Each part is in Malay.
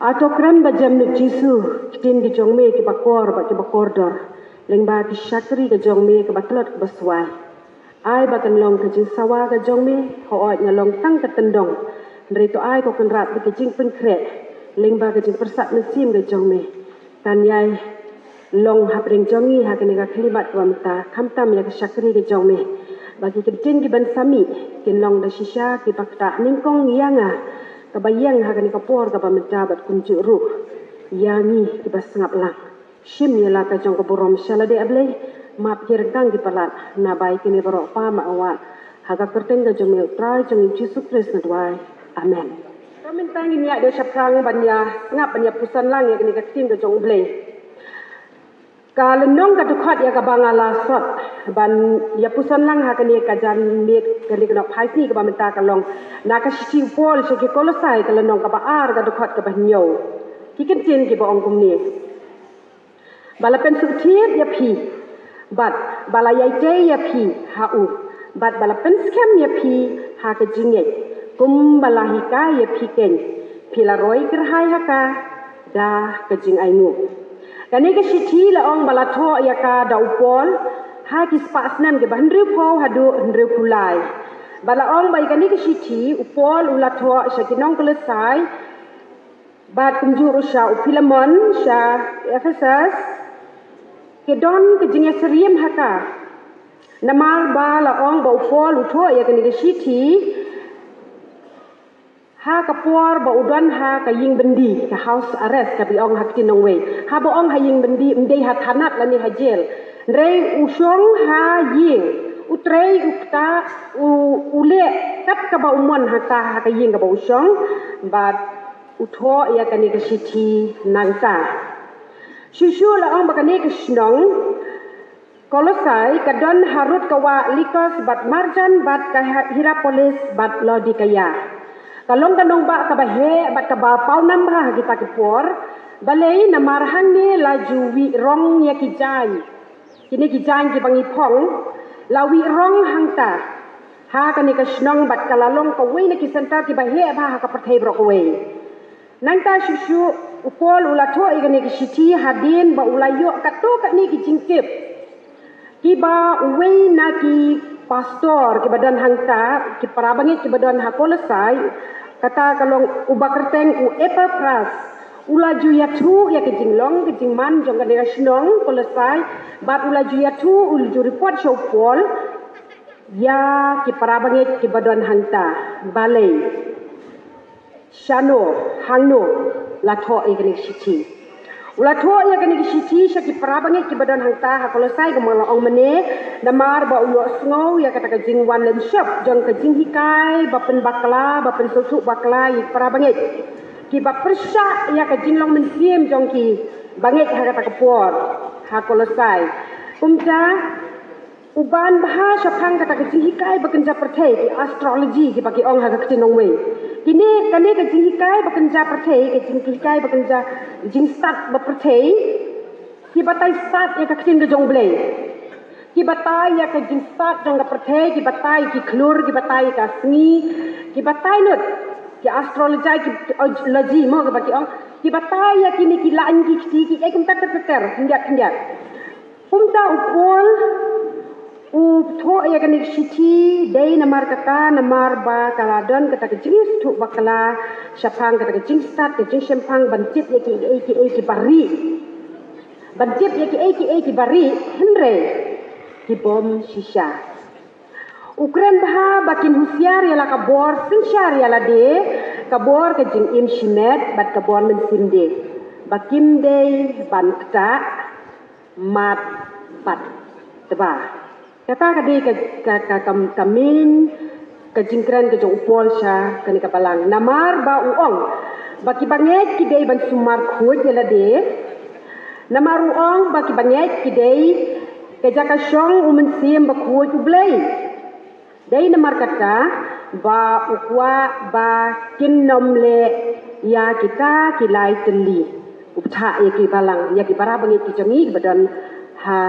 Atokran bajam nu Jisu kitin ki jongme ki bakor dor lengba ki syakri ke jongme ke batlot ke baswai ai bakan long ke jing sawa ke jongme ho oi ngalong tang ke tendong nrito ai ko kan rat ke jing pengkre lengba ke jing persat mesim ke jongme kan yai long hapring jongi hakene ka klimat wamta kamtam ya ke syakri ke jongme bagi ke jing ki ban sami kin long da shisha ki bakta ningkong yanga kabayang hakan kapor ka pamentabat kunjuk ruh yangi ki basngap lang shim yala ka jong ka borom shalade ablay map kirgang ki palat na bai kini barok pa ma awat haga kerteng ka jong trai jong Jesus Christ na dwai amen kamin tangin ya de shaprang banya ngap banya pusan lang ya kini ka tin ka jong blay Kalenong ka dukhat ya ka bangala sot ban ya pusan lang ha kani ka jan mit kali ka phai ti ka bamenta ka long na ka shi pol shi ki kolosai ka lenong ka ba ar ka dukhat ka ba nyo ki kin tin ki ba ong kum ni bala pen su thiet ya phi bat bala yai te ya phi ha u bat bala pen skem ya phi ha ka jinge kum bala hi ka ya phi ken phi la roi kir hai ha ka da ka jing ai nu kani ke sithi la ong bala tho ya ka dau pol ha ki spas nan ke ban ri pho hadu ndre kulai bala ong bai kani ke sithi upol ula tho shakinong kele sai bat kumjuru sha upilamon sha Ephesus ke don ke jinge seriem haka namal bala ong ba upol utho ya kani ke sithi ha ka por ba udon ha ka ying bendi ka house arrest ka bi ong ha kinong we ha ba ong ha ying bendi mdei ha thanat la ni ha jail rei usong ha ying utrei ukta ule kat ka ba umon ha ka ying ka ba usong ba utho ya ka ni ka sithi nangta shushu la ong ba ka ni ka snong Kolosai kadon harut kawa likos bat marjan bat ka Hierapolis bat Laodikaya kalong kanong ba kabahe bat ka ba pau namba kita ki por balei na marhang ni laju wi rong ya ki jai kini ki jai ki bangi phong la wi rong hangta ha ka ni ka snong bat kalalong ka we na ki senta ki bahe ba ha ka perthai bro we nangta shushu upol ula tho i ni ki sithi hadin ba ulayo kato ka ni ki jingkip ki ba we na ki pastor ki badan hangta ki parabangi ki badan hakolosai kata kalong ubakerteng u Epapras ulaju yatu ya ke jinglong ke jingman jong ka dera snong kolosai bat ulaju yatu ulaju report show pol ya ki parabangi ki badan hangta balai shano hangno latho igni sithi Ulatho ya kani ki sithi shaki parabangi ki badan hangta ha kolosai ka mala ong mane namar ba ulo sngow ya kata ka jing wan len shop jong ka jing hikai ba pen bakla ba pen susu bakla i parabangi ki ba persha ya ka jing long men siem jong ki bangi ha kata ka por ha kolosai umja uban bahasa phang kata ka jing hikai ba kenja perthai ki astrology ki bagi ong ha ka tinong we kini kani ka jing hikai ba kenja perthai ka jing hikai ba kenja jing start ba perthai ki batai start ya ka tin ka jong blai ki batai ya ka jing start jong ka perthai ki batai ki klur ki batai ka sni ki batai nut ki astrology ki logi mo ka bagi ong ki batai ya kini ki lain ki ekum tat hendak pumta upol tho ya kani sithi dei namar kata namar ba kaladon kata ke jing thu bakala shapang kata ke jing start ke jing shempang banjip ya ki bari banjip ya ki bari henre ki bom shisha Ukran bah bakin husiar ya la kabor sinshar ya la de kabor ke jing im shimet bat kabor men sinde bakim dei banta mat pat teba kata kadi ka kamin ka jingkran ka jong upol sha kani ka palang namar ba uong baki banget ki dei ban sumar khoj la de namar uong baki banget ki dei ka jaka shong umen sim ba khoj ublai dei namar kata ba ukwa ba kinnom le ya kita kilai teli uptha ya ki palang ya ki para banget ki jongi badan ha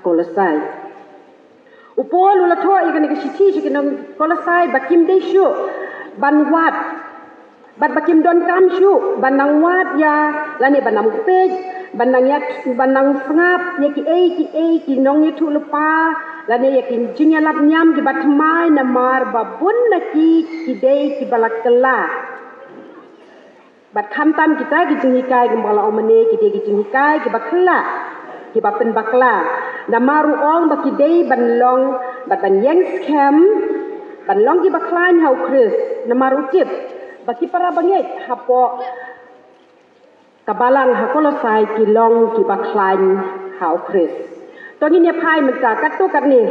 kolosai Upol ulatho ikan ikan sithi sikan kolosai bakim deshu banwat Bat bakim don kam syu banang wat ya lani banang pej banang ya banang sengap ya ki nong ya tu lupa lani ya ki jinya lap nyam ki bat mai namar babun ki dei ki balak kela bat kham tam kita ki jingi kai ki bala omane ki dei ki jingi kai ki bakla ki bapen bakla namaru ong baki dei ban long bat ban yang scam ban long ki baklain hau Chris namaru tip baki para banget hapo kabalang hakolosai ki long ki baklain hau Chris tong ini pai menta katu kat ni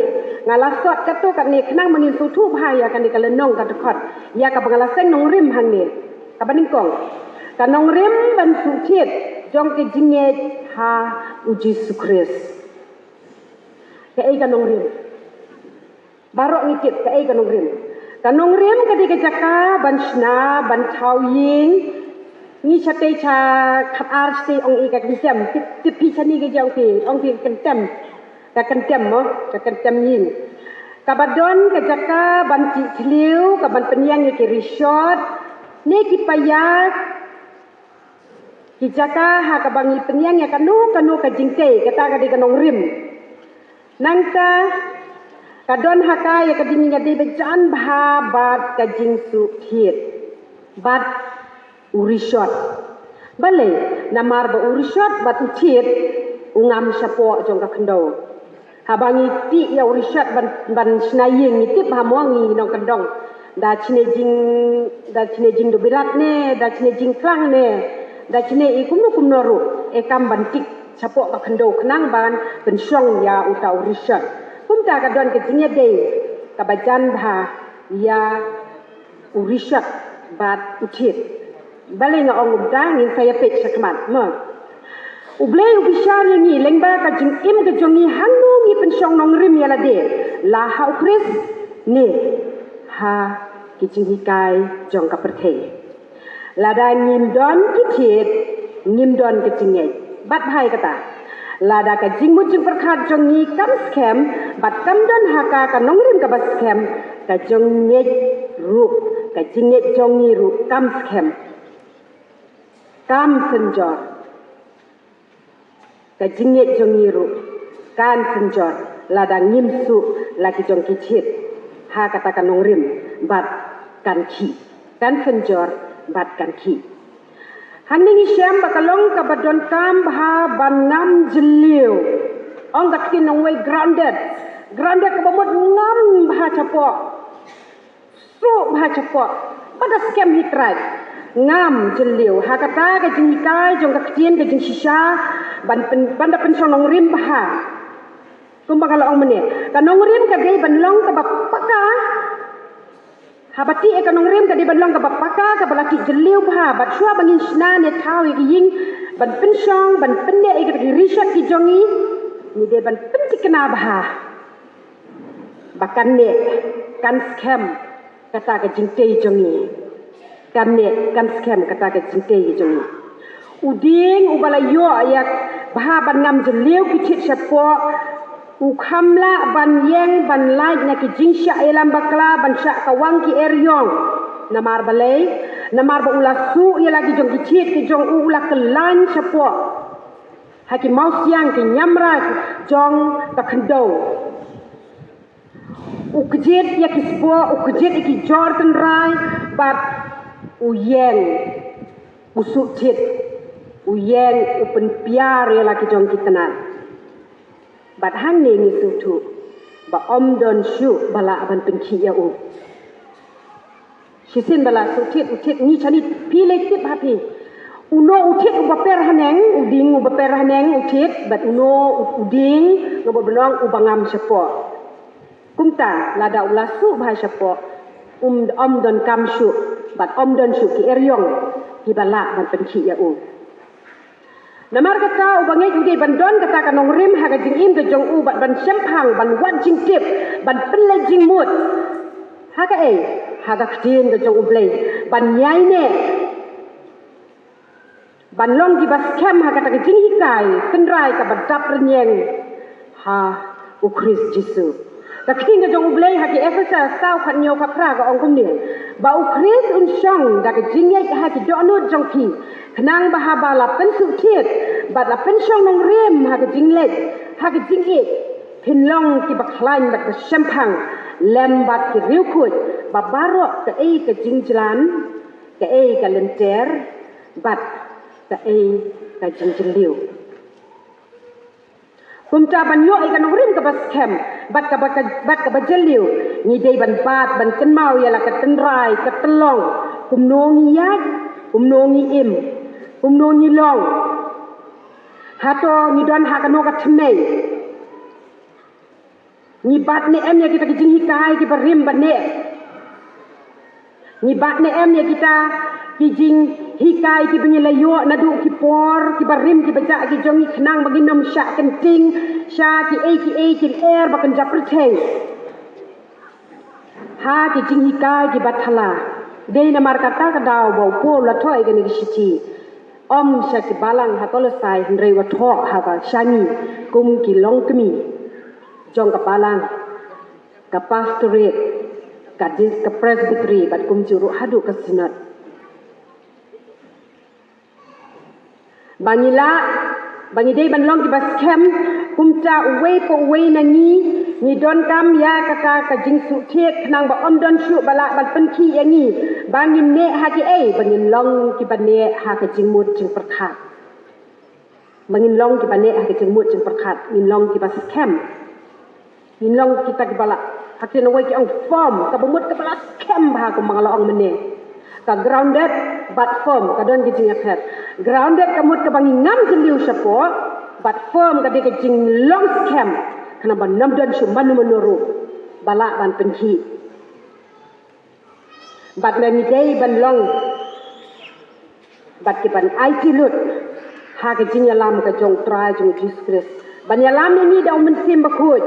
ngalasot katu kat ni kenang mangin sutu pai ya kan ni kalenong kat khot ya ka bangalaseng nong rim hang ni ka baningkong ka nong rim ban sutit jong ke jinge ha uji Chris ka ai ka nong rim barok ngikit ka ai ka nong rim kanong rim kadi kejaka ban shna ban thau ying ni chate cha khat ar sti ong i ka kentem tip pi chani ke jong ti ong ti kentem mo ka kentem yin kabadon kejaka ban ti thliu ka ban penyang ke resort ne ki payak ki jaka ha ka bangi penyang ya kanu ka jingte kata ka di kanong rim nangka kadon hakai ya kading ngadi bejan bha bat kajing su thit bat urishot bale namar ba urishot bat uthit ungam sapo jong ka khndo habangi ti ya urishot ban snaying ni tip ha mongi nong kendong da chine jing do birat ne da chine jing klang ne da chine I kumno ru e kam ban tik sapo ka khndo khnang ban ben syong ya uta urishot Kumta kadon ke jinge dei kabajan bha ya urishat bat uthit bale nga ong da ngin saya pek sakmat ma uble ubishar ni lengba ka jing im ke jongi hanu ngi pensyong nong rim ya la de la hau Chris ni ha ki jing hikai jong ka perthei la da ngim don ki thit ngim don ke jinge bat bhai kata lada ka jingmu jing perkhat jongi kam scam bat kam don haka ka nongrim ka bas scam ka jongi ru ka jinget jongi ru kam scam kam senjor ka jinget jongi ru kan senjor lada ngimsu laki jongki chit ha kata ka nongrim bat kan ki kan senjor bat kan ki Haning isyam bakalong kabadon kam bha banam jeliu. Ong gatkin nong way grounded kabamot ngam bha chapo. Su bha chapo. Pada scam hitrai. Ngam jeliu. Hakata ka jingikai jong kaktien ka jing shisha banda pensong nong rim bha. Kumba kalau ong mene. Ka nong rim ka gay banlong ka bapaka. Habati ekanong rim kadi banlong ka bapaka ka balaki jeliu bha bat shua bangin shna ne thau ki ying ban pensyong ban pende e ki rishat ki jongi ni de ban penti kena bha bakan ne kan scam kata ka jingte jongi kan ne kan scam kata ka jingte jongi uding ubala yo yak bha ban ngam jeliu ki chit chapo Ukamla ban yeng ban laik na ki jingsha elam bakla ban syak kawang ki eryong namar balai namar ba ulah su ia lagi jong ki chit ki jong ulah kelan chapo haki maus yang ki nyamra jong ka khndo ukjet ya ki spo ukjet ki jordan rai bat uyeng usuk chit uyeng upen piar ia lagi jong ki tenan bat hang ne ngi sutu ba om don shu bala ban penki ya u shisin bala sutit utit ni chani pile tip hapi uno utit ubaper haneng uding ubaper haneng utit bat uno uding ngobo belong ubangam sepo kumta lada ulasu bha sepo om don kam shu bat om don shu ki eryong ki bala ban penki ya u Namar kata ubangai jude bandon kata kanong rim haga jing im ke jong u bat ban sempang ban wan jing tip ban penle jing mut haga haga kdin ke jong u blai ban nyai ne ban long di bas kem haga ta jing hikai kendrai ka ban tap renyeng ha u Chris Jesu ka kdin ke jong u blai hagi efesa sau khat nyo ka pra ka ong kum ni bau Chris unsyong da ke jingye ha ki donut jongki kenang bahaba la pen su thiet bat la pen syong nong rem ha ke jinglet ha ke jingit phin long ki baklain bat ke sempang lem bat ki riu khut ba barok ke ei ke jingjlan ke ei ke lenter bat ke ei ke jingjliu kumta ban yo ikan rim ke bas kem bat ke bajeliu ni dei ban bat ban ken mau ya la ke tenrai ke telong kumnongi yat kumnongi im kumnongi long hato ni don ha kano ka tmei ni bat ne em ya kita ke jing hikai ki barim ban ne ni bat ne em ya kita ki jing hikai ki bunyi layo nadu ki por ki barim ki baca ki jongi kenang bagi nom syak kenting sya ki ki air bakan japritheng ha ki jing hikai ki bathala dei na mar kata ka daw bau po la thoi ga ni ki om sya ki balang ha tolesai hrei wa tho ha ka shani kum ki long kmi jong ka balang ka pastorate ka presbytery bat kum juru hadu ka sinat Bangila, bangidei banlong ki bas kem, kumta uwe po uwe nangi, ni don kam ya kata ka jing su thiet nang ba om don shu bala bal penki yangi, bangin ne ha ki ei, bangin long ki bane ha ka jing mut jing perkhat. Bangin long ki bane ha ka jing mut jing perkhat, nin long ki bas kem. Nin long kita ki bala, hakin uwe ki ong form, ka bumut ka bala kem ha ko mangala ong mene. Ka grounded but firm ka don ki jing apet grounded kamut ka bangi ngam jeliu syapo but firm ka de ka jing long scam kana ban nam don shu manu menuru bala ban penki but memi dei ban long but ki ban IT lut ha ka jing yalam ka jong try jong Jesus Christ ban yalam ni da men sim bakut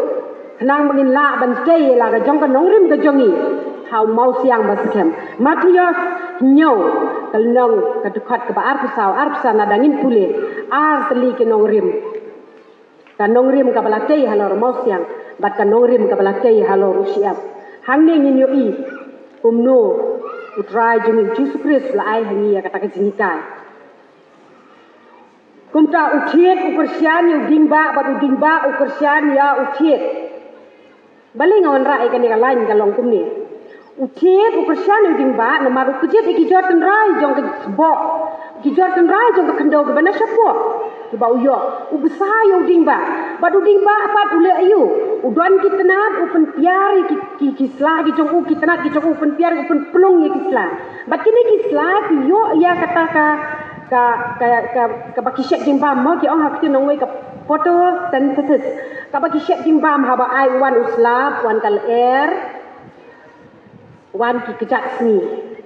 kanang bangin la ban dei la ka jong ka nongrim ka jongi how mau siang bas kem Matius nyo kalnong kadukat ka baar pusau arpsa na dangin pule ar teli ke nongrim ka nongrim ka balatei halor mau siang bat ka nongrim ka balatei halor usiap hangne nyo I umno utrai jumi Jesus Christ la ai hangi kata ka jinikai kumta utiet ukursian yu dingba bat udingba ukursian ya utiet baling awan rai kan ka lain ka long kumni utiet ukursian yu dingba na maru kujet iki jordan rai jong ke bo ki jordan rai jong ke kendo ke bana syapo ki ba uyo ubsa yu dingba bat udingba apat ule ayu udon ki tenat upen piari ki sla ki jong u ki tenat ki jong upen piari upen plung ki sla bat kini ki sla ki yo ya kata ka baki syek jimbam mo ki ong hakti nongwe ka photosynthesis ka baki syek jimbam haba ai wan uslap wan kal air wan ki kejat sni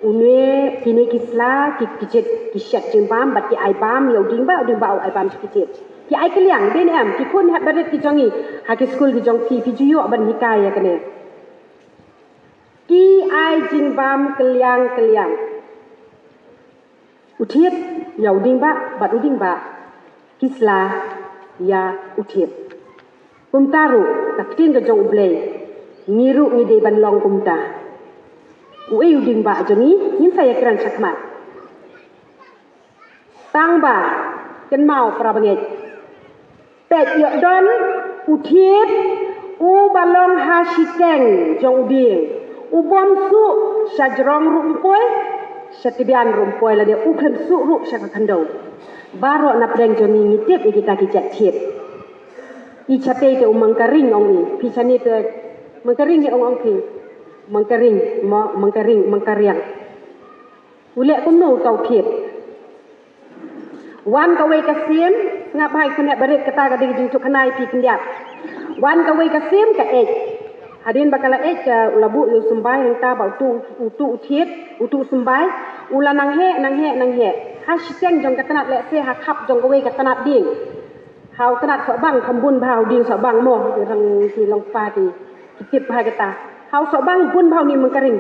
une kini kisla ki kijet ki syek jimbam bat ki ai bam yo dingba ai bam kijet ki ai keliang ben am ki kun hat baret ki jongi ha ki school ki jong ki juyo ban hikai ya kene ki ai jimbam keliang utiet ya udingba bat udingba kisla ya utiet kumtaru taktin ke jong blay ngiru ngide ban long kumta ue udingba jongi nin saya kiran sakmat tangba ken mau prabanget pet yo don utiet u balong hasikeng jong ding u bom su sajrong rumpoy setibian rumpoy la dia ukhem su ru syaka kandau baro na preng joni ngitip kita kijat thiet I chate te umangkaring ong I pisani te mangkaring ni ong ki mangkaring ule kumno tau thiet wan ka we ka sim ngap hai khone baret kata ka ding jing tu khanai pi kendiap wan ka we ka sim ka ek hadin bakala ek ka labu yu sumbai henta ba tu thiet utu sumbai ula nang he ha sikeng jong ka tanat le se ha khap jong ka we ka tanat ding hau tanat so bang khambun bau ding so bang mo rang ki long pa ki tip ha kata hau so bang bun bau ni mangkaring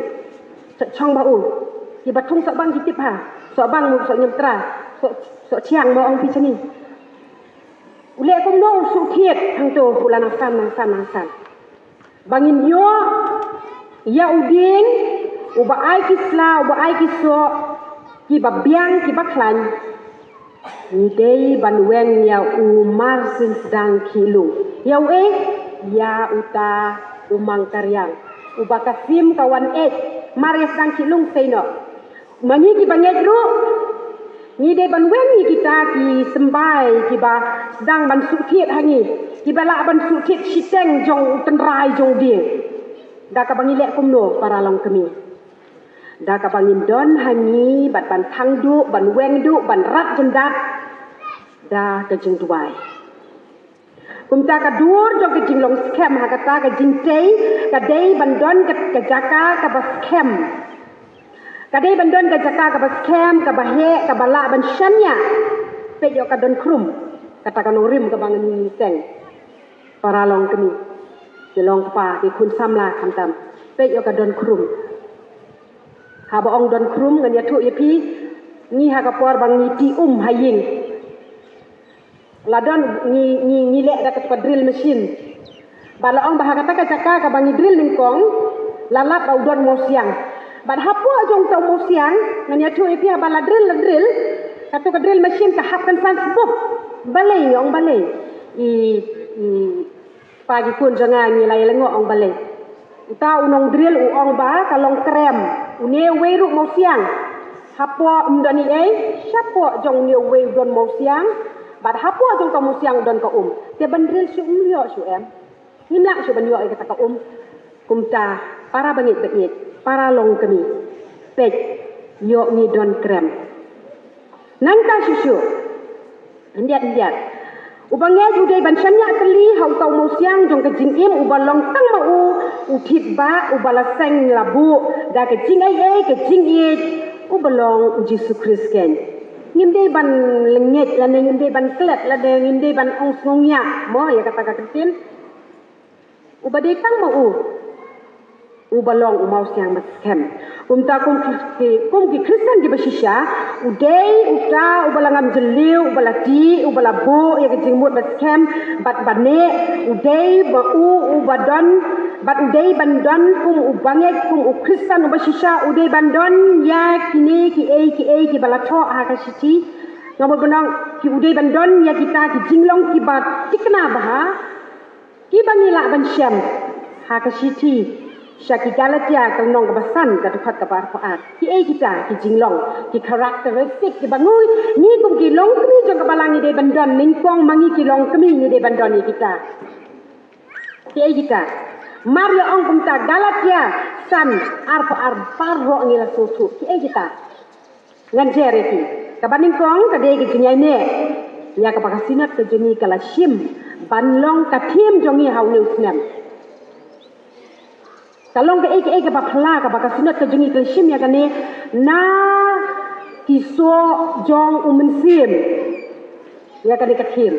chong bau ki batung so bang ki tip ha so bang mu so nyam tra so chiang mo ong pi chani ule kom no su thiet hang to ula nang san bangin yo ya uding uba ai kisla uba ai kiso ki babiang ki baklan ni dei ban weng ya umar sin sedang kilu ya ya uta umang karyang uba kasim kawan Maria sedang kilung seno mangi ki banget ru ni de ban wen ni kita ki sembai ki ba sedang ban sukit hangi ki bala ban sukit siteng jong tenrai jong dia da ka bangi lek kumno para long kami da ka bangi don hangi bat ban thang du ban weng du ban rat jendat da ka jing tuai kumta ka dur jong ka jing long scam ha kata ka jing tei ka dei ban don ka jaka ka ba scam ka dei ban don ka jaka ka ba scam ka ba he ka bala ban shanya pe yo ka don krum kata ka norim ka bangan ni teng para long kami ke long pa ke kun samla kam tam pe yo ka don krum ha ba ong don krum ngan ya thu ya pi ni ha ka por bang ni ti haying ladon ni le da ka drill machine bala ong bah kata ka jaka ka bangi drill ning kong lalap au don mo siang bad hapo jong tau mo siang ngan ya thu ya pi bala drill katu ka drill machine ka hap kan san sebab balai ong balai i pagi kun jangan ni lai lengo ong balai uta unong drill u ong ba kalong krem une weru mo siang hapo mdani siapo jong ni we don mo siang bad hapo jong ka mo siang don ka te ban drill su yo su em himla su ban yo ka kumta para bangit para long kami pek yo ni don krem nangka susu ndiat ubangnya judai ban shanya kali hau tau mo siang jong ka jing im ubalong tang ma u thit ba ubala seng labu da ka jing ai ka jing ubalong Jesus Christ ken ngimde ban lenget la ngimde ban klet la de ngimde ban ong snongya mo ya kata ka kristian ubade tang ma ubalong umau siang maskem umta kum ki Kristen ki basisya udai uta ubalangam jeliu ubalati ubalabu ya ke jingmut maskem bat bane udai ba ubadon bat udai bandon kum ubanget kum Kristen basisya udai bandon ya kini ki balato ha kasiti ngomong benang ki udai bandon ya kita ki jinglong ki bat tikna bah ki bangila ban syam ha kasiti Syaki Galatia kang nong kebasan ka tukat ka parfaat. Ki kita ki jinglong ki karakteristik ki bangui ni kum ki long kemi jong kabalangi de bandon ningkong mangi ki long kemi ni de bandon ni kita. Ki kita Mario ong kumta Galatia san arfa parro ngi la susu ki kita. Ngan jere ki kabaning kong ka de ki jinyai ne ya ka pakasinat ke jeni kala shim banlong ka tim jongi hau ne usnem. Kalong ke eke bakla ka bakasunat ke jengi ke shim ya kane na kiso jong umensim ya kane kathim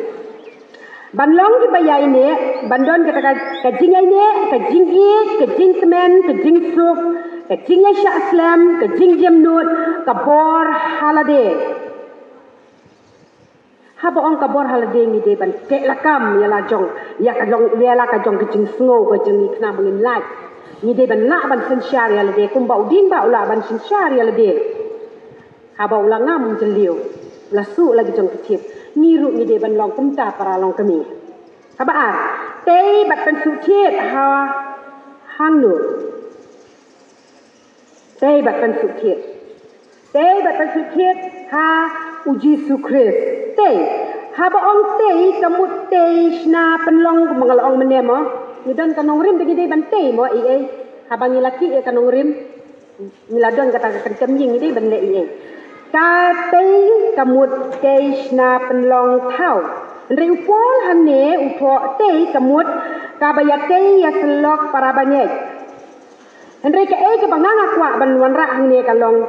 banlong ki bayai ne bandon ka jingai ne ka jingi ka jingsmen ka jingsuk ka jingai sha islam ka jingjamnut ka bor halade haba ong ka bor halade ni de ban te lakam ya la jong ya ka jong ya la ka jong ka jing sngo ka jingi kna mungin lai ni de ban la ban sen syari ala de kum bau ding ba ula ban sen syari ala de ha ba ula ngam jeliu la su lagi jong kecip ni ru ni de ban long kum ta para long kami ha ba ar te bat ban su thiet ha hang nu te bat ban su thiet ha uji su kris te ha ba ong te kamut te sna pen long mangal ong menemo ni don kanong rim degi de bante mo habang laki kanong rim ni ladon kata kencam ying de ban le ka te kamut te sna penlong thau ri upol hanne upo te kamut ka bayate ya selok para banyek Henry ka banganga kwa ban wanra hanne kalong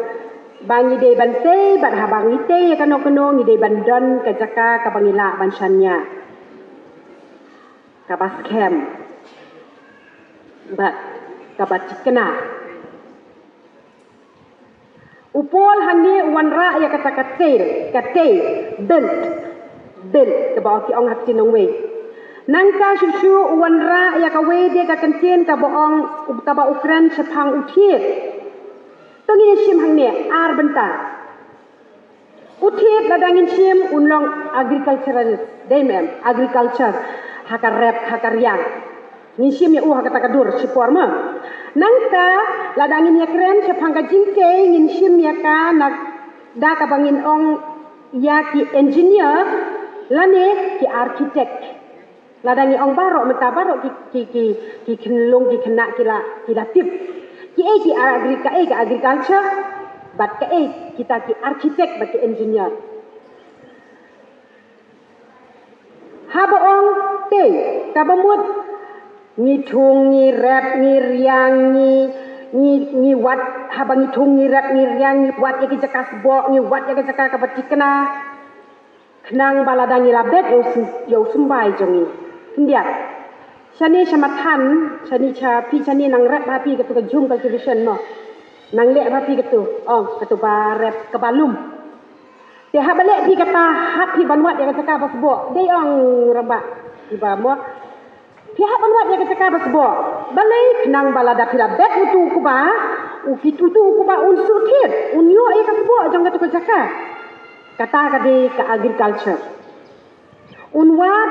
bangi de bante bat habang ite ya kano ni de bandon ka jaka ka bangila ban shanya ka baskem bat kabat kena upol hangi wanra ya kata kate belt ke bawa ki ong hak tinong we nangka susu wanra ya ka we de ka kentien ka boong ka ba ukran sepang utiet tungin sim hang ne ar benta uthit ladangin sim unlong agricultural day mem agriculture hakar rep hakar yang ni sim ya haka takadur sipor ma nangka ladangin ya kren sepang ka jingke ngin sim ya ka nak da ka bangin ong ya ki engineer lane ki architect ladangi ong barok meta barok ki kenlong ki kena ki latip ki agriculture bat ka kita ki architect bat ki engineer haba ong te kabamut ni thung ni rap ni riang ni wat haba ni thung ni rap ni riang ni wat ya ki jakas bo ni wat ya ki jaka ka batikna kenang baladangi labet yo sumbai jongi India. Shani shamathan, shani cha pi shani nang rap happy ketu ke jum cultivation no. Nang lek happy ketu. Oh, ketu ba rap ke balum. Te ha balek pi kata happy banwat ya kata pas bo. Dei ong raba. Iba mo. Pi ha banwat ya kata pas bo. Balai kenang balada pila bet utu ku ba. Ukitu tu ku ba unsur kit. Unyo ya kata bo jong ketu ke jaka. Kata kade ke agriculture. Unwat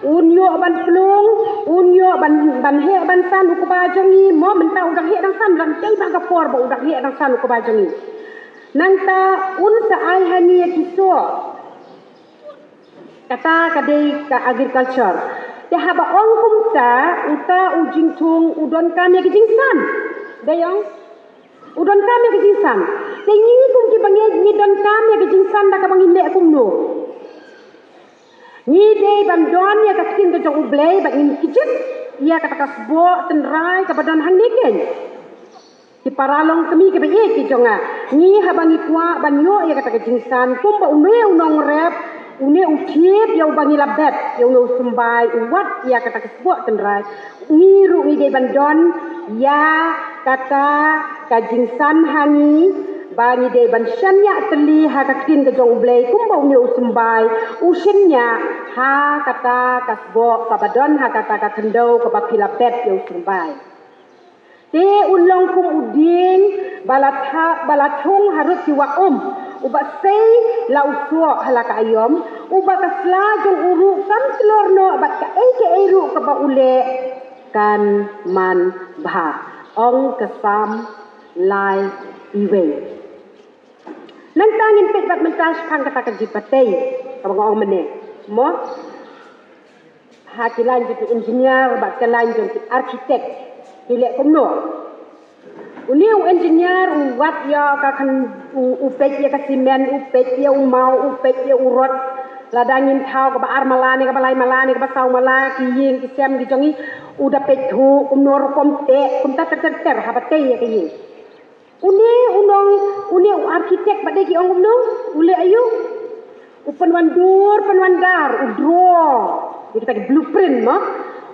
unyo ban plung unyo ban he ban san ku ba jongi mo menta udak he dang san lan tei ba ka por ba udak he dang san ku ba jongi nangta un sa ai hani kiso kata kade ka agriculture te haba ong kumta uta ujing tung udon kami ke jingsan dayong udon kami ke jingsan te ni kum ki bangi ni don kami ke jingsan da ka bangi le kum no ni dei ban don ya katin ke jong ublei ba in kijit ya kata kasbo tenrai ka badan hang niken ki paralong kami ke be ki jonga ni habangi kwa ban yo ya kata ke jingsan kum ba une unong rep une utip ya ubangi labet ya uno sumbai uwat ya kata kasbo tenrai ni ru ni dei ban don ya kata ka jingsan hangi bani de ban shanya teli ha katin ke jong blay kumbau ni usumbai usinya ha kata kasbo kabadon ha kata ka kendau ka bapila pet yo usumbai te ulong kum uding balathung harut siwa uba sei la uswo halaka ayom uba kasla jong uru kan telorno abat ka ke ru ka ba ule kan man bha ong kasam lai iwe nang tangin pet bat mentas pang kata ka jipatei ka ong mene mo hakilan jitu engineer bat kalan jitu architect ile kumno uniu engineer wat ya ka kan upet ya ka simen upet ya umau upet ya urot ladangin thau ka ba armalani ka balai malani ka basau mala ki ying ki sem ki jongi uda pethu kumno kom te kum ta ter habate ya ki ying Uni arkitek pada ki ong no ule ayu upan wandur udro kita ke blueprint mah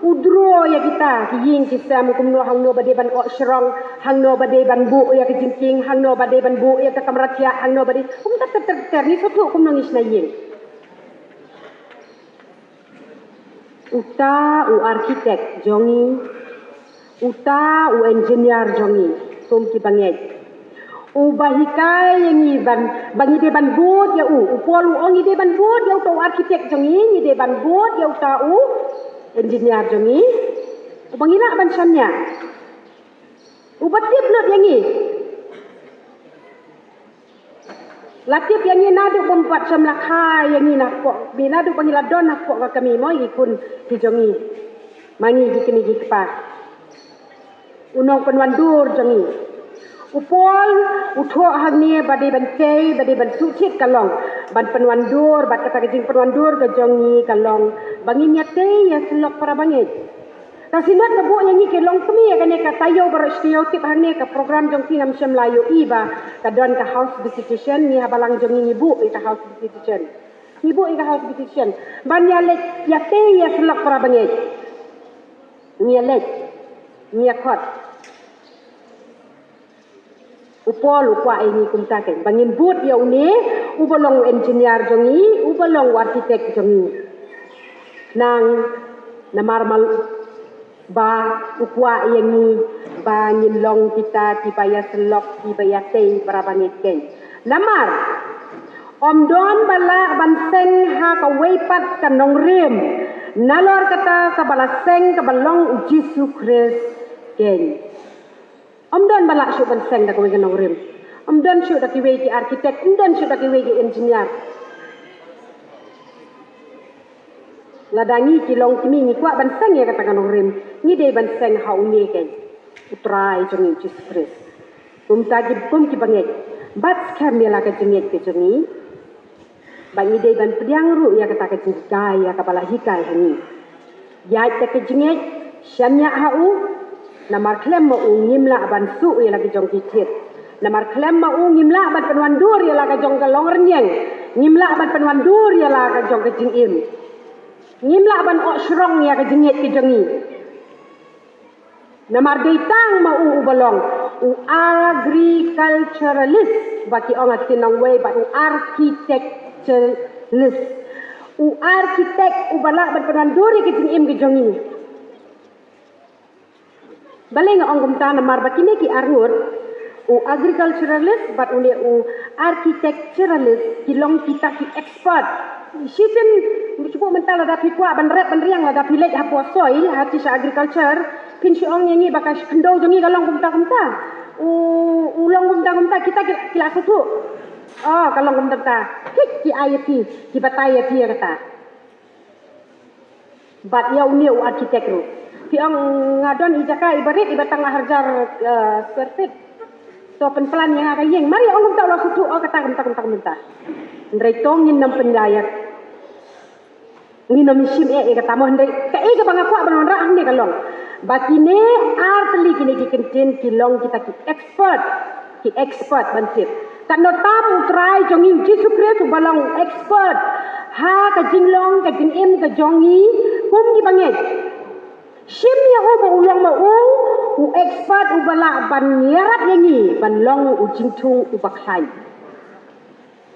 udro ya kita ki ying kisam kumno hangno bade ban ok shrong hangno bade ban bu ya ke jingking hangno bade ban bu ya ke kamratia hangno bade kum ta ter ni foto kumno ngisna ying uta u arkitek jongi uta u engineer jongi kum ki banget ubahikai yang iban bagi de ban bot ya upol ong ide ban bot ya tau arkitek jongi ni de ban bot ya tau engineer jongi ubangi nak ban sannya ubatip lut yang ni latip yang ni nadu bompat samlakha yang ni nak pok bina du panggil don nak pok kami mo ikun di jongi mangi dikini dikpa unong penwandur jongi upol utho hangni badi bancei badi bansucit kalong ban penwandur bat kata kejing penwandur ke jongi kalong bangi nyate ya selok para bangit kasinat kebu yang ni kelong kemi ya kene katayo berstereotip hangni ke program jong sinam semlayu iba kadon ke house visitation ni habalang jongi ibu ke house visitation ibu ke house visitation ban ya let yate ya selok para bangit ni let ni akot upol upwa ini kumta ken bangin but ya uni ubalong engineer jongi ubalong architect jongi nang namarmal ba ukwa yang ni ba nyilong kita tibaya selok tibaya tei barabangit ken lamar om don bala banseng ha ka weipat ka nong rim nalor kata ka bala seng ka balong Jesu Christ ken om don bala syu banseng da ka wei ka nong rim om don syu da ki wei ki arkitek om don syu da ki wei ki engineer ladangi kilong kimi ni kwa banseng ya kata kanong rim ni dei banseng haune ken utrai jongi Jesus Christ kum ki banget bat skam ya la ka jenget ke jongi bangi dei ban pediang ru ya kata ka jingkai ya ka bala hikai hani ya ta ke jenget syanya hau namar klem mo ngimla ban su ya la ke jong kitit namar klem mo ngimla ban penwandur ya la ka jong ka longrenyeng ngimla ban penwandur ya la ka jong ka jingim ngimla ban osrong ya ka jingit ke jongi namar deitang ma balong agriculturalist baki ongat tinang way ba architecturalist architect bala ban penanduri ke jingim ke jongi baleng ong gumta namar bakine ki arur agriculturalist but ule architecturalist kilong kita ki expert Sisin cuba mental ada pikwa ban rep ban riang ada pilek hapo soil hati sa agriculture pin si ong ngi bakas kendo jongi kalong kumta ulong kumta kita kila sutu kalong kumta ki ayati ki bataya ti kata bat ya uniu arsitek ru pi ong ngadon ijaka ibarit ibatang harjar square feet so penpelan yang akan yeng mari ong kumta lo sutu kata kumta Ndrei tongin nam pendayat nginom sim kata mo ndai ka ka banga kwa ban ra hne kalong bakine artli kini ki kentin kilong kita ki expert bansip kan no tam utrai jongi Jesus Christ balong expert ha ka jinglong ka jingim ka jongi kum ki banget sim ya ho ulong ma expert bala ban yarat yangi ban long jingtung baklai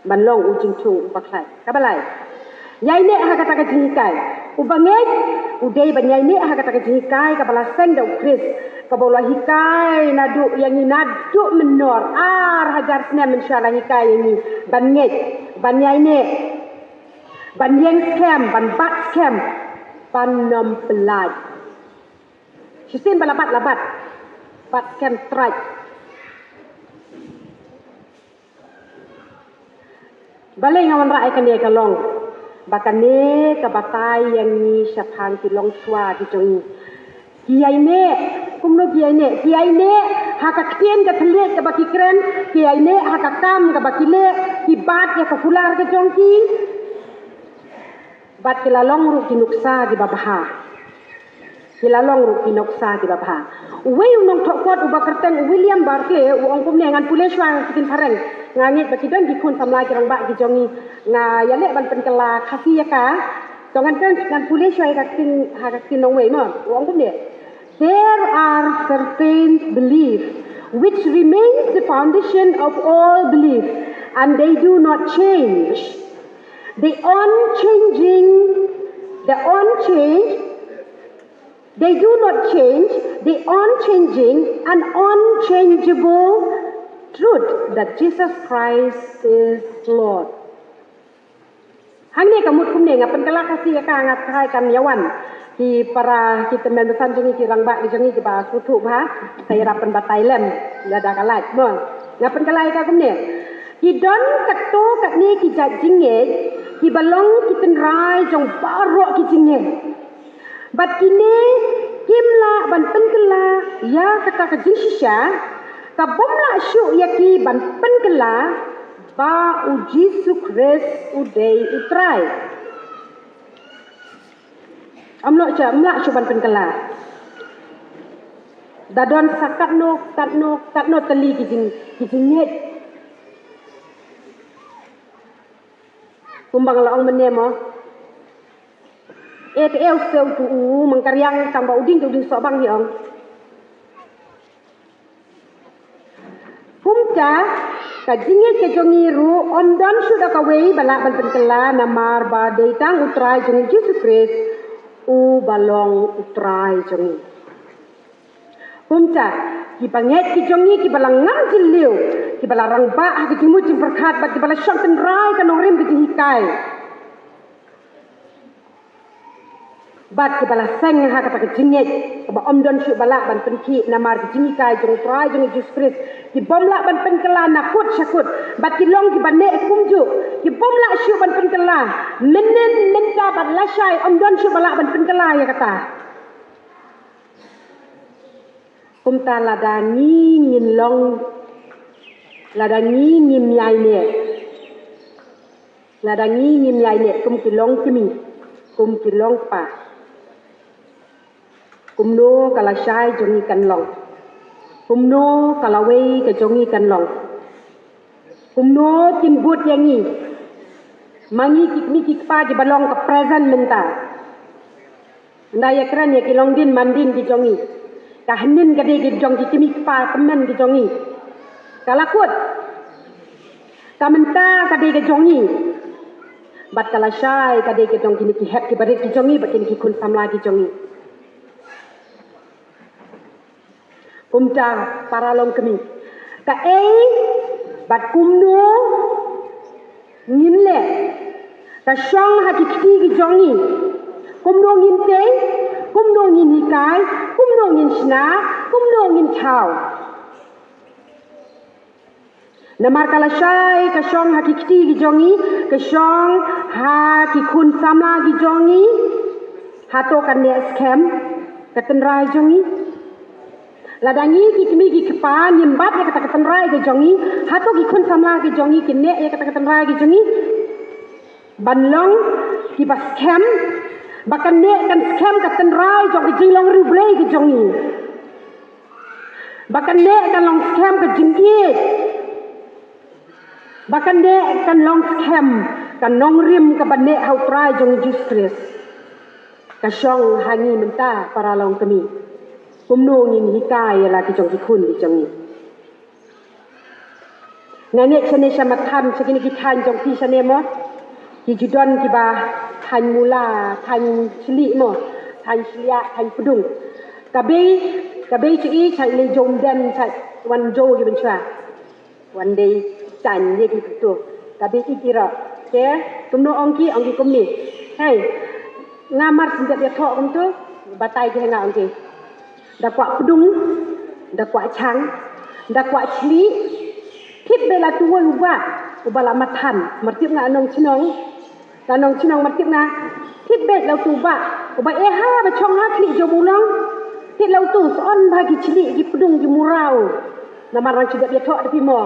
ban long jingtung baklai kabalai Nyai ne ha kata ka jihikai. Ubanget udai ban nyai ne ha kata ka jihikai ka bala seng da Chris. Ka bola hikai nadu yang ni nadu menor. Hajar snem insyaallah hikai ini banget ban nyai ne ban yang scam ban bat scam ban nom pelaj. Sisin balabat labat. Bat scam strike. Balai ngawan rai kan dia kalong. Bakane ka batay yang ni syaphan kilong swa di jongi kiai ne kumno kiai ne ha ka kien ka thlet ka baki kren kiai ne ha ka kam ka bakile ki bat ya ka fular ka jongki bat kilalong ru kinuksa di babaha kilalong ru kinuksa di babaha uwe unong thokot ubakerteng William Barclay uong kumne ngan puleswang kitin sareng ngangit baki don dikun samlai kirang bak dijongi nga yale ban penkela khasiya ka tongan kan ngan puleswang ka tin nong wei mo uong kumne there are certain beliefs which remains the foundation of all belief and they do not change they do not change the unchanging and unchangeable truth that Jesus Christ is Lord. Hangni kamut kumne ngapen kala kasih ka ngat kai kam yawan ki para kita men besan jengi ki rangbak di jengi ki ba sutu ba saya rapen batai lem lada kalai mo ngapen kalai ka kumne ki don katto katni ki jajinge ki balong ki tenrai jong baro ki jinge bat kini kimla ban penkela ya kata ka jinsya ka bomla syu yaki ban penkela ba u Jesus Christ udai utrai amlo syu ban penkela dadon sakat no teli ki jinget kumbang laong menemo ETL sel tu mengkaryang tambah uding sok bang hiong. Humca kajinge kejongiru omdan sudah kawei balak bantenkela namar badai tang utrai jongi Jesus Christ balong utrai jongi. Kumca ki banget ki jongi ki balangam jiliu ki balarang ba ki jimu jim berkat ba ki bala syampen rai kan rim ki hikai bat ki bala seng ha kata ki jinget ba omdon syu bala ban penki namar ki jingikai jong trai jong Jesus Christ ki bomla ban penkela nakut syakut bat ki long ki bane kumju ki bomla syu ban penkela menen menta ban lasai omdon syu bala ban penkela ya kata kumta ladangi ngin long ladangi ngim yai ne ladangi ngim yai ne kum ki long kimi kum ki long pa kum no kala shai jongi kan long kum no kala wei ke jongi kan long kum no kin but yangi mangi kikmi kikpa ki balong ke present menta ndaya kran ya ki long din mandin ki jongi kahanin kade ki jong ki kimi pa temen ki jongi kalakut kamenta kade ki jongi bat kala shai kade ki jong ki hep ki barit ki jongi bat ki kun samla ki jongi kumta para long kemi ka bat kumno ngin le ka shong ha ki ki jongi kumno ngin te kumno ngin hikai kumno ngin shna kumno ngin chao namar kala shai ka shong ha ki ki jongi ka shong ha ki kun samla ki jongi ha to kan ne scam ka tenrai jongi ladangi ki kimi ki kpa nyimbat ya kata tenrai ki jongi ha to ki kun samla ki jongi ki ne ya kata tenrai ki jongi banlong ki ba scam bahkan ne kan scam ka tenrai jong ki jilong rublei ki jongi bahkan ne kan long scam ka jingit bahkan ne kan long scam kan nong rim ka bane hau trai jong Jesus Christ ka shong hangi menta para long kami kumno ngin hikai la ki jong ki kun ki jongi ngane chane shamathan chakini ki than jong pi chane mo ki judon ki ba than mula than chili mo than chilia than pudung kabe chi chai le jom den chai wan jo ki ben chwa one day chan ye ki tu kabe ikira ke tumno ongki kumni hey ngamar sinjat dia thok kum tu batai ki nga ongki da kwa pudung da kwa chang da kwa chili kit bela tuwa ubala mathan martip nga anong chinong kanong chinong martip nga kit bet lau tuba uba ha ba chong ha kli jo bulong kit lau tu son ba ki chili ki pudung ki murau namarang chudat dia thok tapi mo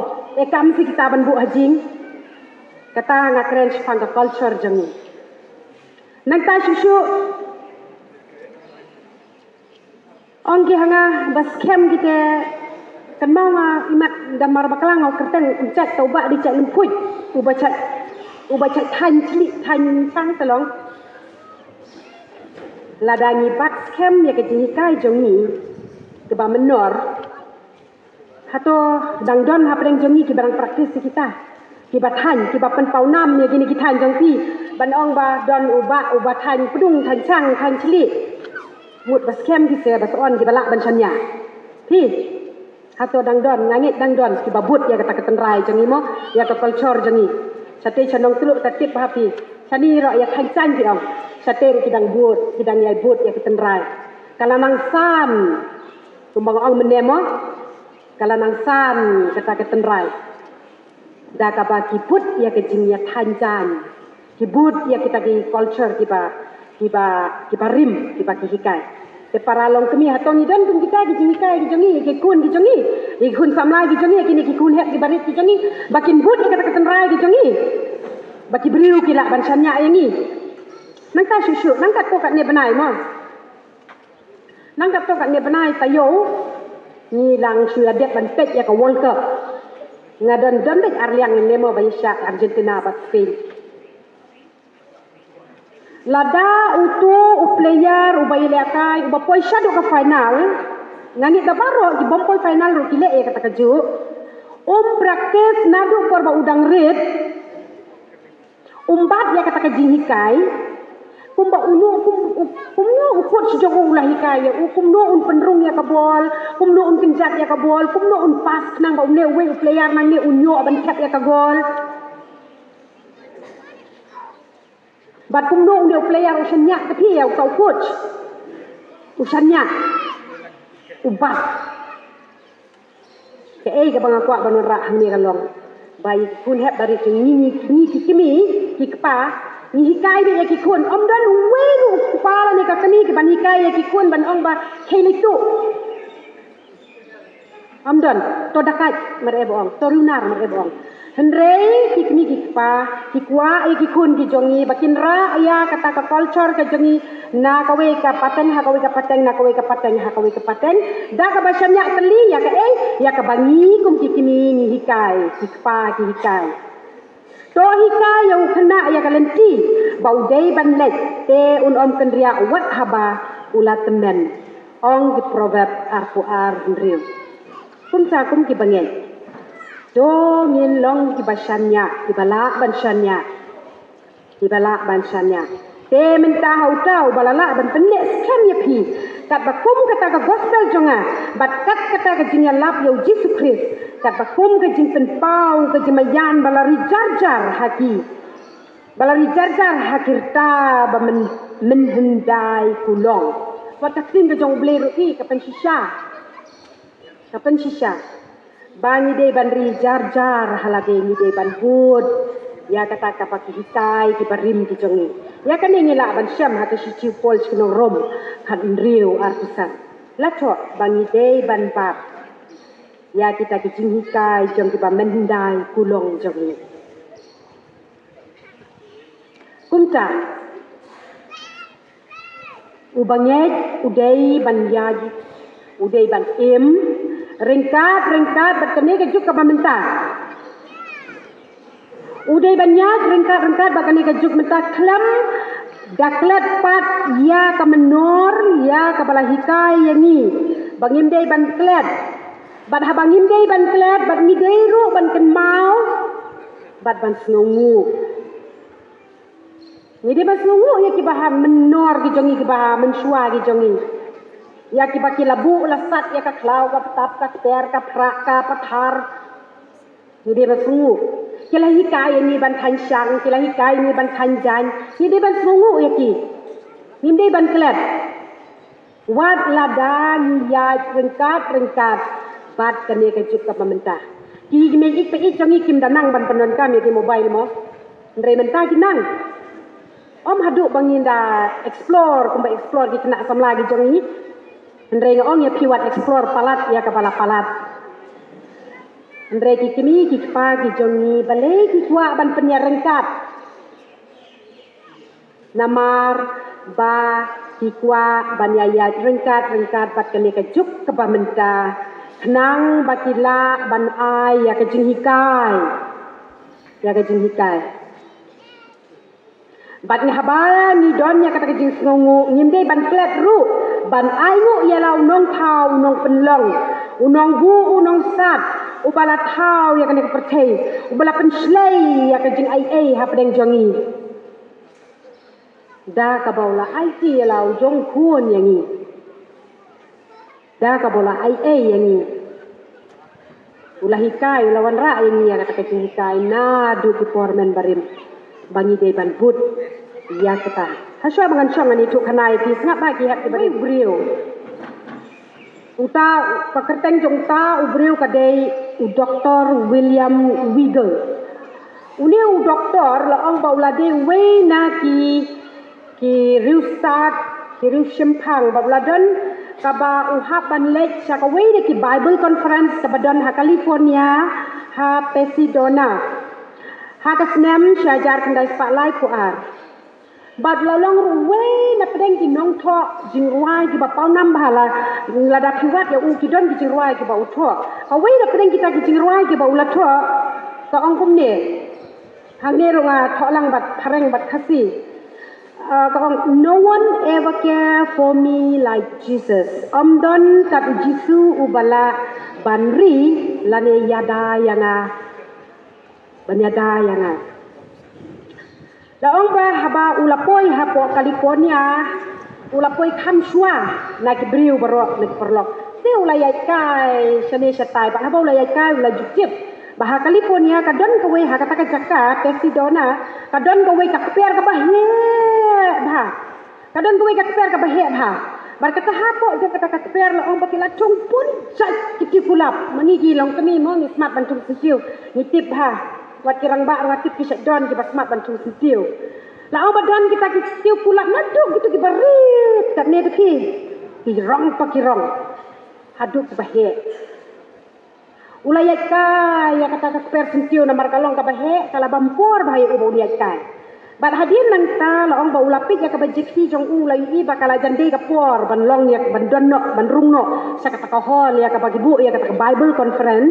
kam si kita ban bu hajing kata nga kren pang ka culture jangi nang ta shushu ongki hanga bas kem kita kan mau imat damar bakalang au kerteng uncak tauba di cak lempui uba cak tan cili tan sang telong ladangi bas kem ya ke jingikai jongi ke ba menor hato dangdon hapreng jongi ki barang praktis kita ki batan ki ba pen paunam ya gini ki tan jongpi ban ong ba don uba tan pudung tan chang tan cili mut bas kem ki se bas on ki balak ban chanya pi hato dangdon ngangit dangdon ki babut ya kata ketenrai jangi mo ya ka culture jangi sate chanong tuluk tatip hapi chani ro ya khanchan ki ong sate ki dang but ki dang yai but ya ketenrai kala nang sam tumbang ong menemo kala nang sam kata ketenrai da ka ba ki put ya ke jing ya khanchan ki but ya kita ki culture ki ba rim ki ba ki hikai te para long kemi hatong ni don kum kita ki hikai ki jongi ki kun samlai ki jongi ki kun het ki barit ki jongi bakin but ki kata ketenrai ki jongi baki briu ki la ban chanya yangi nang ta shushu nang kat ko kat ne banai mo nang kat to kat ne banai tayo ni lang shula det ban pet ya ka world cup ngadon don bet arliang ne mo ba isha Argentina ba Spain lada utu player ubailekai ubapoi shado ka final ngani da baro di bompoi final ro kile e kata kaju practice nadu korba udang red umbat ya kata kajing hikai kumba unu kumno ukut sejong ulah hikaya kumno un penrung ya kabol kumno un kenjat ya kabol kumno un pas nang ba ne we player nang ne unyo ban tap ya kagol bat kumno un player usanya tapi ya kau coach usanya ubah ke ka bang aku ban ra hang ni kalong bai kun heb dari ni kimi ki kpa ni hikai be ki kun om dan welu kepala ni kakani ki ban hikai ki kun ban ong ba khelitu om dan to dakai mere bong to runar mere bong hendrei ki kimi ki kpa ki kwa ki kun ki jongi bakin ra ya kata ka culture ka jongi na kawe ka pateng ha kawe ka pateng na kawe ka pateng ha kawe ka pateng da ka basyanya teli ya ka ya ka bangi kum ki kimi ni hikai ki kpa ki hikai to hikai yang kena ya kalenti bau dei ban lek te un om kendria wat haba ula temen ong ki proverb arpu ar ndriu kum sa kum ki bangen do ngin long ki basyanya ki bala bansanya ki bala bansanya te menta hau tau balala ban penek scam ya pi kat bakum kata ka gospel jonga bat kat kata ka jinya lap yo Jesus Christ kat bakum ka jing penpau ka jimayan balari jarjar haki balari jarjar hakirta ba menhendai kulong wat taksin ka jong bleru ki ka pensisha bani de ban ri jarjar halage ni de ban hud ya kata ka paki hikai ki barim ki jongi ya kan ngila ban syam ha ka shi pol chino rom kan riu artisan la tho bangi de ban pap ya kita ki jing hikai jong ki ba mendai kulong jongi kumta ubangej udai ban yaji udai ban ringkat berkene ke juk ka bamenta udai banyak ringkat bakane ke juk menta klam daklat pat ya ka menor ya ka bala hikai yangi bangim dei ban klet bat ha bangim dei ban klet bat ni dei ru ban ken mau bat ban snungu ni dei ban snungu ya ki bah menor ki jongi ki bah mensua ki jongi ya ki baki labu lasat ya ka klau ka tap ka per ka prak ka pathar ni dei ban snungu kila hikai ni ban khan syang kila hikai ni ban khan jan ni dei ban snungu ya ki ni dei ban klet wat ladan ya rengkat bat kene ke juk ka pemerintah ki me ik pe ik jongi kim danang ban penon kami di mobile mo ndre menta ki nang om hadu banginda explore kumba explore ki kena sam lagi jongi ndre ngong ya piwat explore palat ya kepala palat ndre ki kimi ki pa ki jongi bale ki kwa ban penya rengkat namar ba ki kwa ban ya rengkat bat kene ke juk ke pemerintah Kenang bakila ban ai ya ke jing hikai bat ni habala ni don ya kata ke jing snongu ngimde ban klet ru ban ai ngu ya lau nong thau nong penlong unong bu unong sat ubala thau ya kene ke pertei ubala penslei ya ke jing ai ha pedeng jongi da ka baula ai ti ya lau jong kun yangi da ka bola ai yang ni ulah hikai lawan ra yang ni kata kecil hikai na du ki pormen barim bangi de ban but ya kata haswa bangan chong ani tu kanai pi ngap ba ki hat bari brio uta pakerteng jong ta ubrio ka de u Dr. William Wiggle uni u doktor la ong baula de we na ki riusat ki riushempang baula don kaba uhap ban lek sakawai de ki Bible conference kabadon ha California ha Pasadena ha kasnem syajar kendai spotlight ku ar bad lalong ruwe na pedeng ki nong tho jingruai ki ba pau nam bhala lada piwat ya u ki don ki jingruai ki ba u tho awai na pedeng kita ki jingruai ki ba u la tho ka ong kum ne hang ne ronga tho lang bat thareng bat khasi no one ever care for me like Jesus. Don kat Jisu ubala banri lane yada yanga banyada yanga. Laong ba haba ulapoi hapo California ulapoi kam shua na kibriu barok nek perlok te ulayai kai shane shatai ba haba ulayai kai ulai jujip bah California kadon kowe ha kata jaka Tesidona kadon kowe kakper ka bahye bah kadon kowe kakper ka bahye bah bar kata hapo je kata kakper laong bakila pun sat kiti kulap mangi long kami mo ni smart bantung sisiu nitip bah wat kirang ba ratip ki don ki basmat bantu sitiu la badan kita ki sitiu pula naduk gitu ki barit kat ne ki rong pa ki rong haduk bahe ulayat ka ya kata ka per sitiu namar kalong ka bahe kala bampor bahe ubo ulayat ka bad hadin nang ta la ong ba ulapit ya ka bajiksi jong ulai i bakala jande ka por ban long ya ban donno ban rungno sa kata ka hol ya ka bagibu ya kata ka bible conference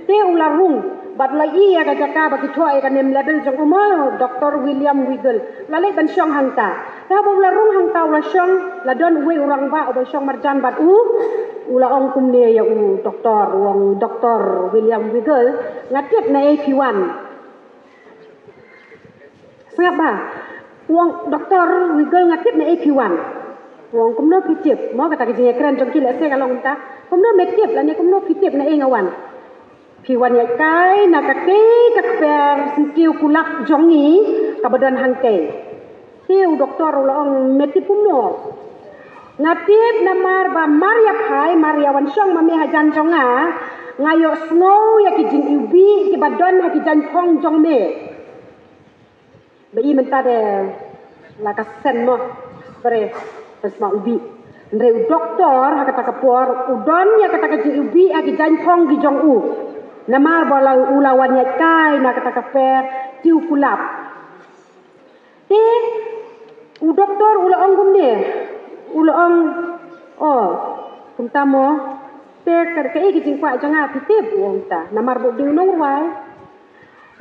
te ularung bad lai ya ka jaka bagi thoi ka nem level jong umar Dr. William Wiggle lalai ban syong hangta ta ba ularung hangta ula syong la don we urang ba ba syong marjan bad ula ong kumne ya doktor wong Dr. William Wiggle ngatit na AP1 Sengap ba? Wong doktor Wiggle ngakit na AP1. Wong kumno pitip. Mau kata kerja keren jom kila saya kalau minta. Kumno metip lah ni kumno pitip na ingawan. P1 ya kai na kakei kakper sentiu kulak jongi kabadan hangkei. Tiu doktor ulang metip kumno. Ngatip namar ba Maria Pai Maria Wansyong mami hajan jonga ngayo snow ya kijing ubi kibadan ha kijan pong jong me. Bai menta de la kasen mo pre pesma ubi ndre doktor ha kata kapor udon ya kata kaji ubi agi janpong gi jong u namar bola ulawan ya kai na kata kafer tiu kulap te u doktor ula ongum ne ula ong oh kumtamo te kai gi jingkwa janga pitip wong ta namar bo ding nong wai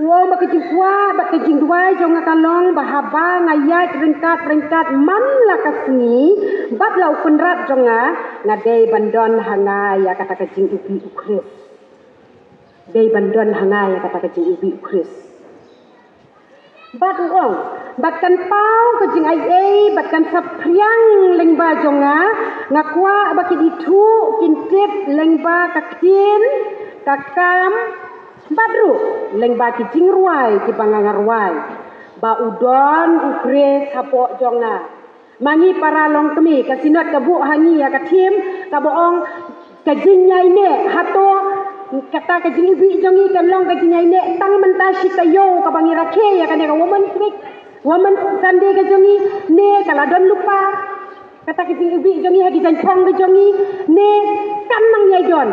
Wong bakijing kuat, bakijing dua, jangan kalong bahaba ngayat ringkat man lakasni, bat lau penrat jonga ngadai bandon hanga ya kata kajing ubi ukris. Dai bandon hanga ya kata kajing ubi ukris. Bat uong, batkan pau kajing ai, batkan sapriang lengba jonga ngakwa baki itu kintip lengba kakin kakam Badru, leng baki jing ruai ki bangangar ruai. Ba udon ukres hapok jonga. Mangi para long kemi kasinot kabu hangi ya katim kaboong kajing nyai ne hato kata kajing ibi jongi kan long kajing nyai ne tang mentashi tayo kabangi rake ya kan ya woman trick woman sande ka jongi ne kala don lupa kata kajing ibi jongi hagi jan pong ka jongi ne kan mang nyai don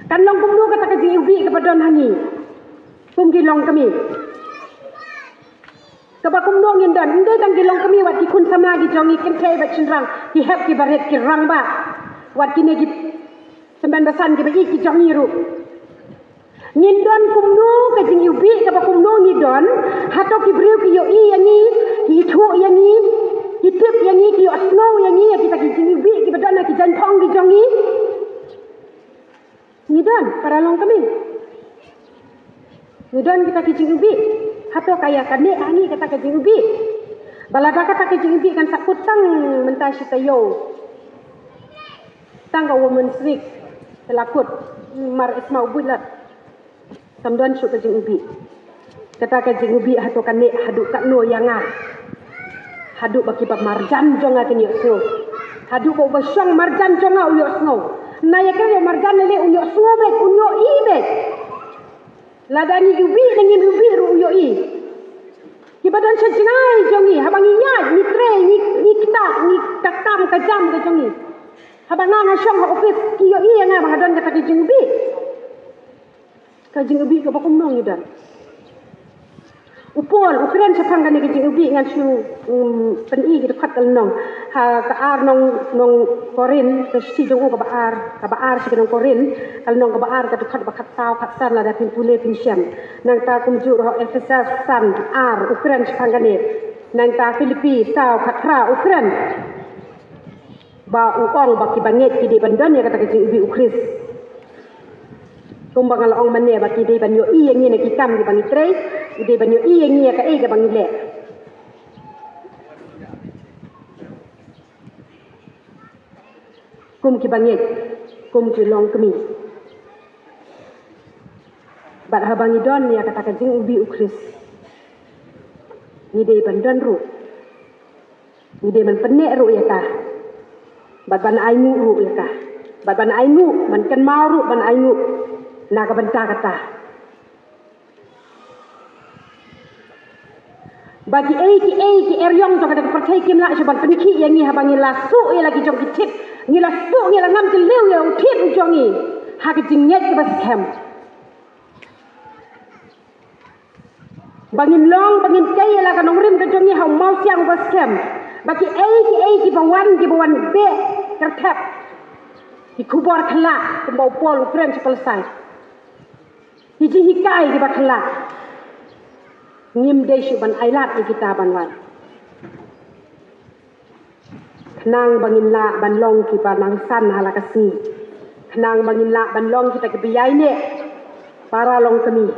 Kan long kumno kata kaji ubi kepadon hangi. Kumgi long kami. Kaba kumno ngindan. Inde kan gilong kami wat ki kun sama gi jongi kentei bat chinrang. Ki hep ki baret ki rang ba. Wat ki ne gi semban basan ki bagi ki jongi ru. Ngindon kumno kaji ubi kaba kumno ngidon. Hato ki briu ki yo i yangi. Ki thu yangi. Ki tip yangi ki yo snow yangi. Kita ki ubi ki badon ki jan pong ki jongi. Nidan para long kami. Nidan kita kijing ubi. Hato kaya kane ani kata kijing ubi. Balada kata kijing ubi kan sakutang mentah sitayo. Tangga woman swik telakut mar isma ubulat. Samdan syuk kijing ubi. Kata kijing ubi hato kane haduk kat no yanga. Haduk baki bab marjan jonga ken yok so. Haduk ko basyong marjan jonga uyok snow. Naya kaya marjan lele unyok snowbek, unyok ibek. Ladani ubi dengan ubi ru unyok i. Kibadan sejinai jongi, habang inyat, ni tre, ni kita, ni kakam, kajam ke jongi. Habang nga syong ha office, kiyo i nga mahadon kata kajing ubi. Kajing ubi ke bakum nong idan. Upol, ukuran sepang kan kajing ubi ngan syu peni gitu kat nong. Ha kaar nong korin ke si jong ka baar si nong korin kal nong ka baar ka kat bakat tau kat san la da pin pule pin syam nang ta kumju ro FSS san ar ukuran sepang kan nang ta Filipi tau kat ra ukuran ba uong baki banget ki di bandan ya kata kajing ubi ukris kumbang al ong mane baki di ban yo i yang ni ki kam di bangi trei udah banyak yang ni ka ka bang ile kum ki bangit kum ki long kemi bat habang idon ya kata jing ubi ukris ni dei bandon ru ni dei man penek ru ya ka bat ban ainu ru ya ka bat ban ainu man kan mau ru ban ainu na ka banta kata bagi ki eryong jong kata percaya kim la seban peniki yang ni habang ila su ya lagi jong kitip ngila su ngila ngam jelew ya utip jong ni ha ka jingnyet ke bas kem bangin long bangin kaya la kanong rim ka jong ni ha mau siang bas kem bagi ki bawan be kertep di kubur khala kembau pol krem selesai hiji hikai di bakhala ngim desu ban ailat di kita ban wan kenang bangin la ban long ki banang san hala kasni kenang bangin la ban long kita ke biyai ne para long kami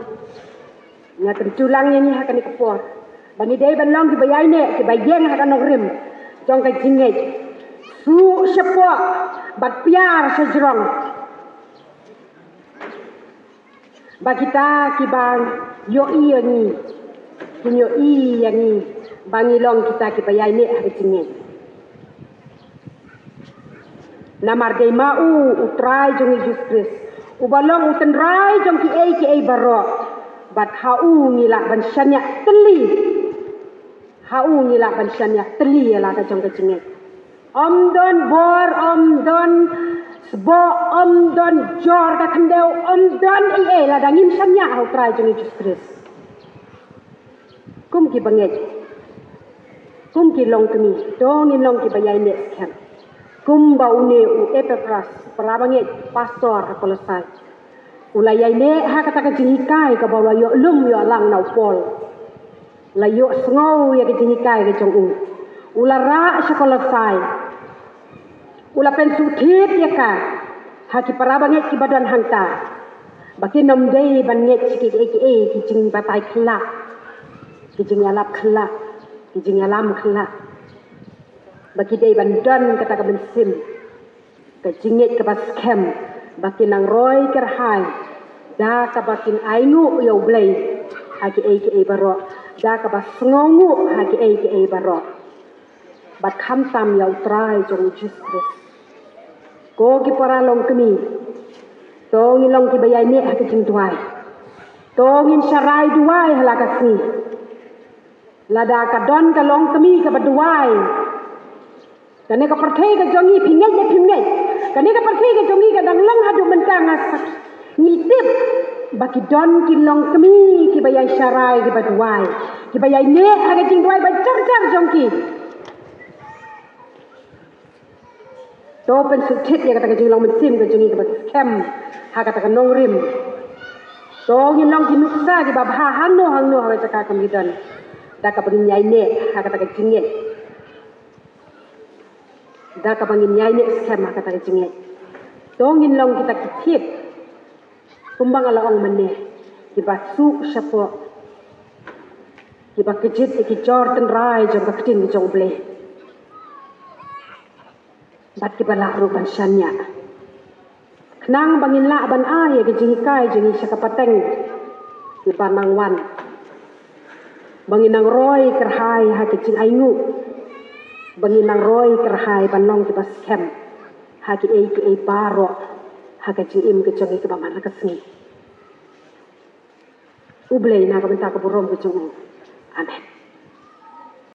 nya terculang ni ha kan kepor bani dei ban long ki biyai ne ki bayeng ha kan rim jong ka jinget su sepo bat piar sejrong ba kita ki bang yo iya ni kinyo iya ni bangi long kita ki bayai ne ha jinget namar dei mau utrai jong Jesus Christ ubalong uten rai jong ki ai baro bat hau ngila ban syanya teli hau ngila ban syanya teli la ka jong ka jinget omdon bor omdon sbo omdon jor ka khendeu omdon ai la dangin syanya hau trai jong Jesus Christ kum ki banget kum ki long kemi dong in long ki bayai ne kan kum baune u epepras parabanget pastor kolosai ulayai ne ha kata ka jingikai ka bawa yo lum yo lang nau pol la yo sngow ya ka jingikai ka jong ulara sekolosai ula pensutit ya ka ha ki parabanget ki badan hangta baki nom dei banget ki ki jing batai khlak ki jing alap khlak ki jing alam khlak bagi dei bandan kata ka bensim ka jinget ka bas kem baki nang roy kerhai da ka bakin ainu yo blai haki ai baro da ka bas ngongu haki ai baro bat kham tam yo trai jong Jesus ko ki para long kemi to ngi long ki bayai ne haki jing tuai to ngin sarai duai halakasni lada ka don ka long kemi ka baduai kane ka perthai ka jongi pingai kane ka perthai ka jongi ka dang lang hadu mentang asak ngitip baki don ki long kemi ki bayai sarai ki baduai ki bayai ne aga jing duai ba jar jongki to pen suthit ya kata ka jing long mensim ka jongi ka kem ha kata ka nong rim to ngin long ki nuksa ki ba ha hangno ha ka kamidon da ka bangin nyai ne ha kata ka jinget da ka bangin nyai ne scam ha kata ka jinget dongin long kita kitip kumbang ala ong mane ki ba su syapo ki ba kejit ki jordan rai jong ka ktin jong ble bat ki ba la rupan syanya knang bangin la ban ai ki jingkai jingi sakapateng ki ba nangwan bangin nang roy kerhai ha ki jing aingu bangin nang roy kerhai banong ki bas kem ha ki ai baro ha ka jing im ke jongi ke baman ka sni ublei na ka benta ka borom ke jong amen